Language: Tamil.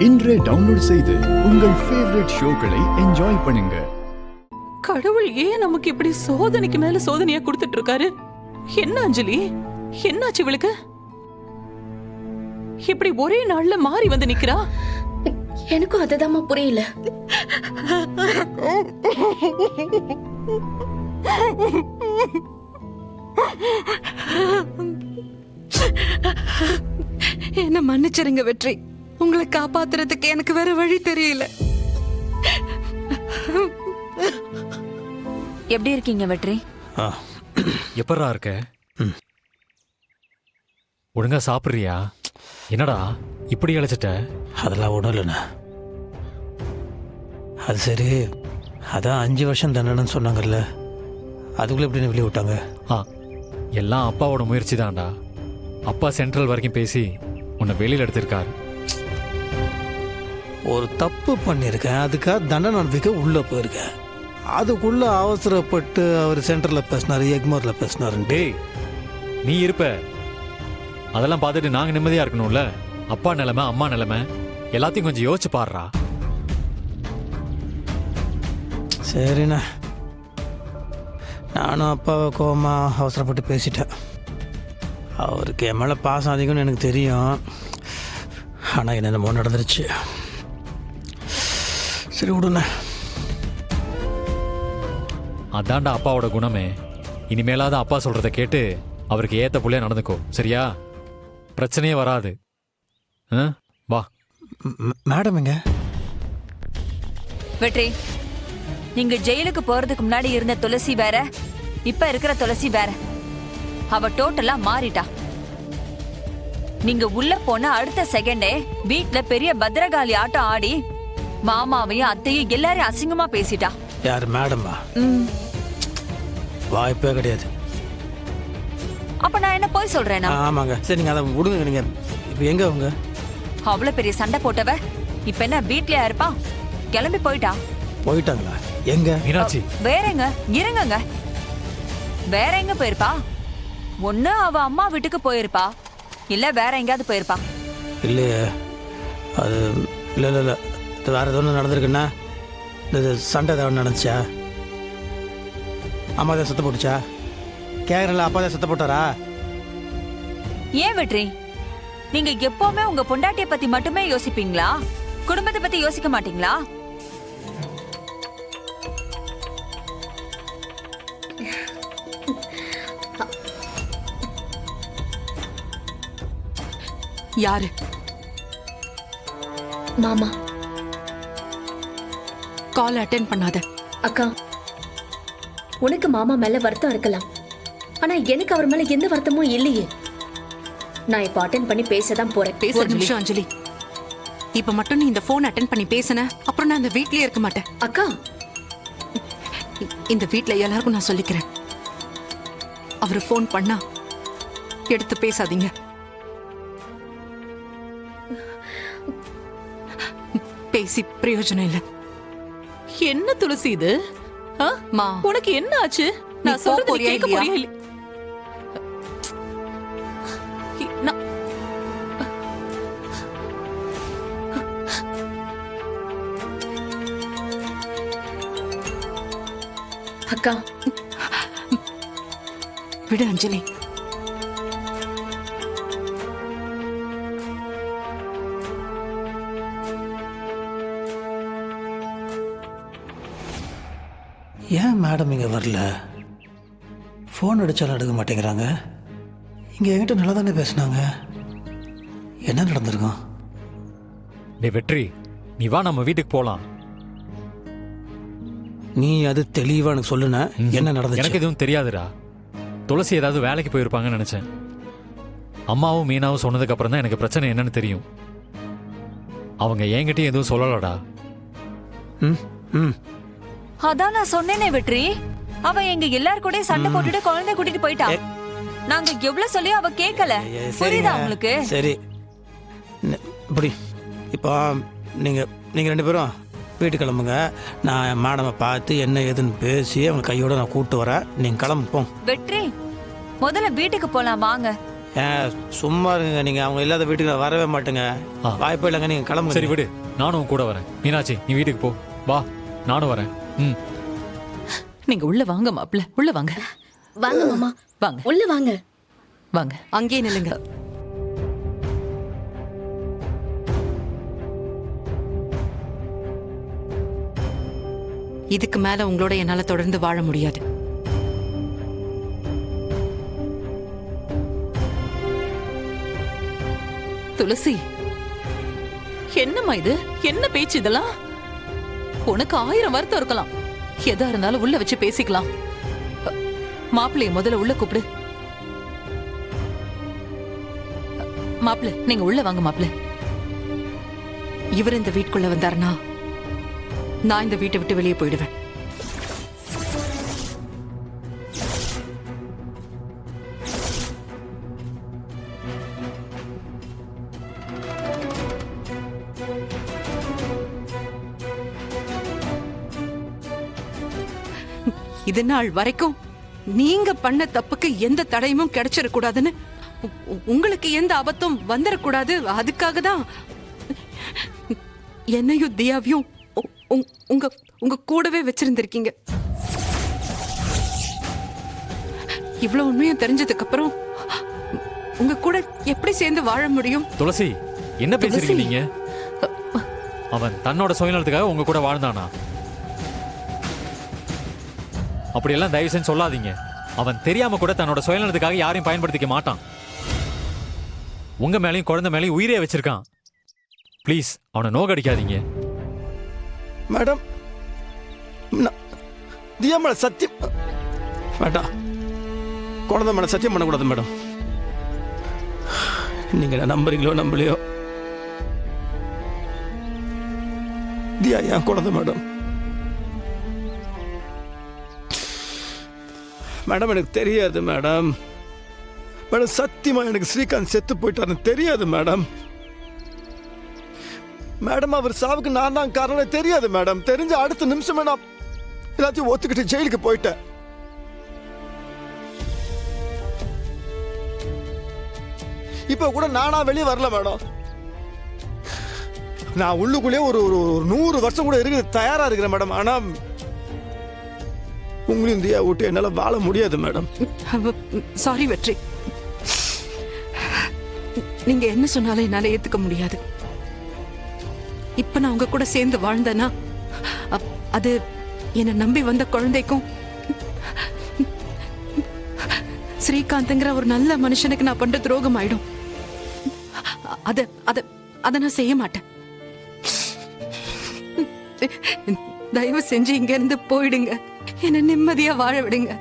இன்றே டவுன்லோட் செய்து உங்கள் ஃபேவரட் ஷோக்களை என்ஜாய் பண்ணுங்க. கடவுள் ஏன் நமக்கு இப்படி சோதனைக்கு மேல சோதனையா கொடுத்துட்டு இருக்காரு? என்ன அஞ்சலி, என்னாச்சு இவளுக்கு? இப்படி ஒரே நாள்ல மாறி வந்து நிக்கிறா. எனக்கும் அதுதான் புரியல. என்ன மன்னிச்சிருங்க வெற்றி, உங்களை காப்பாத்துறதுக்கு எனக்கு வேற வழி தெரியல. எப்படி இருக்கீங்க வெற்றி? எப்படா இருக்க? ஒழுங்கா சாப்பிடுறியா? என்னடா இப்படி அழைச்சிட்ட? அதெல்லாம் ஒன்றும் இல்லைண்ணா. அது சரி, அதான் 5 வருஷம் தண்டனைன்னு சொன்னாங்கல்ல, அதுக்குள்ளே எப்படின்னு வெளியே விட்டாங்க? எல்லாம் அப்பாவோட முயற்சி தான்டா. அப்பா சென்ட்ரல் வரைக்கும் பேசி உன்னை வெளியில் எடுத்திருக்காரு. ஒரு தப்பு பண்ணியிருக்கேன், அதுக்காக தண்டனை நடந்துக்க உள்ளே போயிருக்கேன். அதுக்குள்ளே அவசரப்பட்டு அவர் சென்ட்ரலில் பேசினார், எக்மோரில் பேசினாருன்னு. டேய், நீ இருப்ப, அதெல்லாம் பார்த்துட்டு நாங்கள் நிம்மதியாக இருக்கணும்ல. அப்பா நிலைமை, அம்மா நிலைமை எல்லாத்தையும் கொஞ்சம் யோசிச்சு பாடுறா. சரிண்ணா, நானும் அப்பாவை கோவமா அவசரப்பட்டு பேசிட்டேன். அவருக்கு என் மேலே பாசம் அதிகம்னு எனக்கு தெரியும். ஆனால் என்னென்னமோ நடந்துருச்சு. சரி விடுண்ணே. அதான்டா அப்பாவோட குணமே. இனிமேலாவது அப்பா சொல்றதை கேட்டு அவருக்கு ஏத்த புள்ளையா நடந்துக்கோ, சரியா? பிரச்சனையே வராது. வா. மேடம் எங்க? வெற்றி, நீங்க ஜெயிலுக்கு போறதுக்கு முன்னாடி இருந்த துளசி வேற, இப்ப இருக்கிற துளசி வேற. அவ டோட்டலா மாறிட்டா. நீங்க உள்ள போன அடுத்த செகண்டே வீட்ல பெரிய பத்ரகாளி ஆட்டம் ஆடி மாமாவையும் அத்தையும் எல்லாரையும் அசிங்கமா பேசிட்டா. யார் மேடமா? வாய்ப்பே கிடையாது. அப்ப நான் என்ன போய் சொல்றேனா? ஆமாங்க. சரி, நீங்க அதை விடுங்க. நீங்க இப்ப எங்க அவங்க? அவ்வளவு பெரிய சண்டை போட்டவ இப்ப என்ன வீட்லயா இருப்பா? கிளம்பி போயிட்டா. போயிட்டாங்களா? எங்க? மீனாட்சி, வேறங்க இருங்கங்க. வேற எங்க போயிருப்பா? ஒண்ணு அவ அம்மா வீட்டுக்கு போயிருப்பா, இல்ல வேற எங்கயாவது போயிருப்பா. இல்லையே, அது இல்லை இல்லை இல்லை இது வேற எதுவும் நடந்திருக்குன்னா? இது சண்டை ஏதாவது நடந்துச்சா? அம்மா தான் சத்த போட்டுச்சா? கேட்குறல, அப்பா தான் சத்த போட்டாரா? ஏன் வெற்றி, நீங்க எப்பவுமே உங்க பொண்டாட்டிய பத்தி மட்டுமே யோசிப்பீங்களா? குடும்பத்தை பத்தி யோசிக்க மாட்டீங்களா? யாரு? மாமா. கால் அட்டென்ட் பண்ணாத. அக்கா, உனக்கு மாமா மேல வருத்தம் இருக்கலாம், ஆனா எனக்கு அவர் மேல எந்த வருத்தமும் இல்லையே. நான் இப்ப அட்டென்ட் பண்ணி பேசதான் போறேன். ஒரு நிமிஷம் அஞ்சலி, இப்ப மட்டும் நீ இந்த போன் அட்டென்ட் பண்ணி பேசுன, அப்புறம் நான் இந்த வீட்லயே இருக்க மாட்டேன். அக்கா, இந்த வீட்ல எல்லாருக்கும் நான் சொல்லிக்கிறேன், அவரு போன் பண்ணா எடுத்து பேசாதீங்க. பேசி பிரயோஜனம் இல்ல. என்ன துளசி இது? மா, உனக்கு என்ன ஆச்சு? நான் சொல்றது நீ கேட்க போறியா இல்ல? அக்கா விடு அஞ்சலி. ஏன் மேடம் இங்கே வரல? ஃபோன் அடித்தாலும் எடுக்க மாட்டேங்கிறாங்க. இங்கே என்கிட்ட நல்லா தானே பேசுனாங்க. என்ன நடந்திருக்கும்? டே வெற்றி, நீ வா, நம்ம வீட்டுக்கு போலாம். நீ அது தெளிவா எனக்கு சொல்லுன. என்ன நடந்துச்சு? எனக்கு எதுவும் தெரியாதுடா. துளசி ஏதாவது வேலைக்கு போயிருப்பாங்கன்னு நினைச்சேன். அம்மாவும் மீனாவும் சொன்னதுக்கு அப்புறம் தான் எனக்கு பிரச்சனை என்னன்னு தெரியும். அவங்க என்கிட்டயும் எதுவும் சொல்லலடா. அதான் நான் சொன்னேனே வெற்றி, அவ எங்க எல்லாரும் கூட சண்டை போட்டுட்டு குழந்தை கூட்டிட்டு போயிட்டா. நாங்க எவ்வளவு சொல்லி அவ கேட்கல. புரியுதா உங்களுக்கு? சரி, இப்படி இப்போ நீங்க நீங்க 2 பேரும் வீட்டு கிளம்புங்க. நான் மேடமை பார்த்து என்ன ஏதுன்னு பேசி அவங்க கையோட நான் கூப்பிட்டு வரேன். நீங்க கிளம்பு. வெற்றி, முதல்ல வீட்டுக்கு போலாம் வாங்க. சும்மா இருங்க, நீங்கள் அவங்க இல்லாத வீட்டுக்கு நான் வரவே மாட்டேங்க. ஆ. வாய்ப்பே இல்லைங்க, நீங்கள் கிளம்புங்க. சரி விடு, நானும் உன் கூட வரேன். மீனாட்சி நீ வீட்டுக்கு போ. வா, நானும் வரேன். ம். நீங்க உள்ள வாங்க மாப்ள, உள்ள வாங்க. வாங்க மாமா, வாங்க உள்ள வாங்க. வாங்க. அங்கேயே நில்லுங்க. இதுக்கு மேல உங்களோட என்னால தொடர்ந்து வாழ முடியாது. துளசி, என்னம்மா இது? என்ன பேச்சு இதெல்லாம்? உனக்கு 1000 வருத்தம் இருக்கலாம். எதா இருந்தாலும் உள்ள வச்சு பேசிக்கலாம். மாப்பிள்ளைய முதல்ல உள்ள கூப்பிடு. மாப்பிள்ள, நீங்க உள்ள வாங்க மாப்பிள்ள. இவர் இந்த வீட்டுக்குள்ள வந்தாருன்னா நான் இந்த வீட்டை விட்டு வெளியே போயிடுவேன். இது நாள் வரைக்கும் நீங்க பண்ண தப்புக்கு எந்த தடையும் கிடைச்சிடக்கூடாதுன்னு, உங்களுக்கு எந்த ஆபத்தும் வந்துடக்கூடாது, அதுக்காக தான் என்னையும் தியாவையும் உங்க உங்க கூடவே வச்சிருந்திருக்கீங்க. இவ்வளவு உண்மையும் தெரிஞ்சதுக்கு அப்புறம் உங்க கூட எப்படி சேர்ந்து வாழ முடியும்? துளசி, என்ன பேசுறீங்க நீங்க? அவன் தன்னோட சுயநலத்துக்காக உங்க கூட வாழ்ந்தானா? அப்படியெல்லாம் தயவு செஞ்சு சொல்லாதீங்க. அவன் தெரியாம கூட தன்னோட சுயநலத்துக்காக யாரையும் பயன்படுத்திக்க மாட்டான். உங்க மேலையும் குழந்தை மேலையும் உயிரே வச்சிருக்கான். ப்ளீஸ் அவனை நோகடிக்காதீங்க. மேடம், தியா மேல சத்தியம் மேடம், குழந்தை மேல சத்தியம் பண்ணக்கூடாது மேடம். நீங்க என்ன நம்புறீங்களோ நம்பலையோ, தியா என் குழந்தை மேடம். மேடம் எனக்கு தெரியாது மேடம். மேடம் சத்தியமா எனக்கு ஸ்ரீகாந்த் செத்து போயிட்டாருன்னு தெரியாது மேடம். மேடம் அவர் சாவுக்கு நான் தான் காரணம் தெரியாது மேடம். தெரிஞ்ச அடுத்த நிமிஷமே நான் எல்லாத்தையும் ஒத்துக்கிட்டு ஜெயிலுக்கு போயிட்டேன். இப்ப கூட நானா வெளியே வரல மேடம். நான் உள்ளுக்குள்ளே ஒரு 100 வருஷம் கூட இருக்கு தயாரா இருக்கிறேன் மேடம். ஆனா உங்களையும் தியா விட்டு என்னால வாழ முடியாது மேடம். சாரி வெற்றி, நீங்க என்ன சொன்னாலும் என்னால ஏத்துக்க முடியாது. இப்ப நான் உங்க கூட சேர்ந்து வாழ்ந்தேன்னா அது என்னை நம்பி வந்த குழந்தைக்கும் ஸ்ரீகாந்த்ங்கிற ஒரு நல்ல மனுஷனுக்கு நான் பண்ற துரோகம் ஆயிடும். அத அத அத நான் செய்ய மாட்டேன். தயவு செஞ்சு இங்க இருந்து போயிடுங்க. என்ன நிம்மதியா வாழ விடுங்க.